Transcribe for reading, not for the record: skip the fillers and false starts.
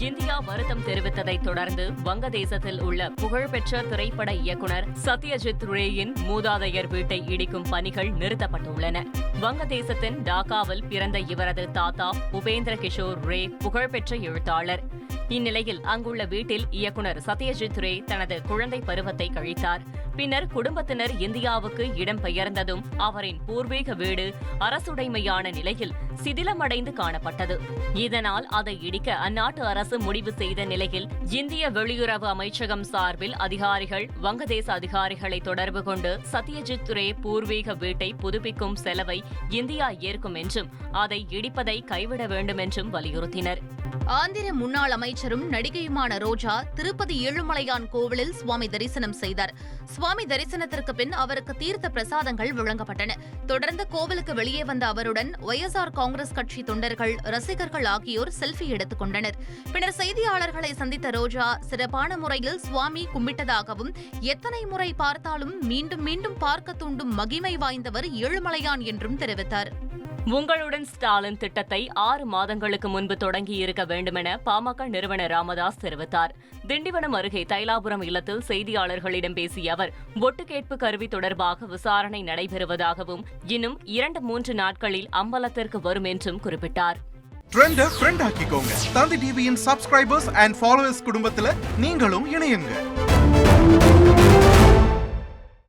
India வருத்தம் தெரிவித்ததை தொடர்ந்து வங்கதேசத்தில் உள்ள புகழ்பெற்ற திரைப்பட இயக்குனர் சத்யஜித் ரேயின் மூதாதையர் வீட்டை இடிக்கும் பணிகள் நிறுத்தப்பட்டுள்ளன. வங்கதேசத்தின் டாக்காவில் பிறந்த இவரது தாத்தா உபேந்திர கிஷோர் ரே புகழ்பெற்ற எழுத்தாளர். இந்நிலையில் அங்குள்ள வீட்டில் இயக்குனர் சத்யஜித் ரே தனது குழந்தை பருவத்தை கழித்தார். பின்னர் குடும்பத்தினர் இந்தியாவுக்கு இடம்பெயர்ந்ததும் அவரின் பூர்வீக வீடு அரசுடைமையான நிலையில் சிதிலமடைந்து காணப்பட்டது. இதனால் அதை இடிக்க அந்நாட்டு அரசு முடிவு செய்த நிலையில் இந்திய வெளியுறவு அமைச்சகம் சார்பில் அதிகாரிகள் வங்கதேச அதிகாரிகளை தொடர்பு கொண்டு சத்யஜித் ரே பூர்வீக வீட்டை புதுப்பிக்கும் செலவை இந்தியா ஏற்கும் என்றும் அதை இடிப்பதை கைவிட வேண்டும் என்றும் வலியுறுத்தினர். ஆந்திர முன்னாள் அமைச்சரும் நடிகையுமான ரோஜா திருப்பதி ஏழுமலையான் கோவிலில் சுவாமி தரிசனம் செய்தார். சுவாமி தரிசனத்திற்கு பின் அவருக்கு தீர்த்த பிரசாதங்கள் வழங்கப்பட்டன. தொடர்ந்து கோவிலுக்கு வெளியே வந்த அவருடன் ஒய்எஸ்ஆர் காங்கிரஸ் கட்சி தொண்டர்கள், ரசிகர்கள் ஆகியோர் செல்ஃபி எடுத்துக் கொண்டனர். பின்னர் செய்தியாளர்களை சந்தித்த ரோஜா சிறப்பான முறையில் சுவாமி கும்பிட்டதாகவும், எத்தனை முறை பார்த்தாலும் மீண்டும் மீண்டும் பார்க்க தூண்டும் மகிமை வாய்ந்தவர் ஏழுமலையான் என்றும் தெரிவித்தார். உங்களுடன் ஸ்டாலின் திட்டத்தை 6 மாதங்களுக்கு முன்பு தொடங்கி இருக்க வேண்டுமென பாமக நிறுவனர் ராமதாஸ் தெரிவித்தார். திண்டிவனம் அருகே தைலாபுரம் இல்லத்தில் செய்தியாளர்களிடம் பேசிய அவர், ஒட்டு கேட்பு கருவி தொடர்பாக விசாரணை நடைபெறுவதாகவும், இன்னும் 2-3 நாட்களில் அம்பலத்திற்கு வரும் என்றும் குறிப்பிட்டார். ஃப்ரெண்ட் ஆக்கிக்கோங்க. தந்தி டிவியின் சப்ஸ்கிரைபர்ஸ் அண்ட் ஃபாலோவர்ஸ் குடும்பத்துல நீங்களும் இணையுங்க.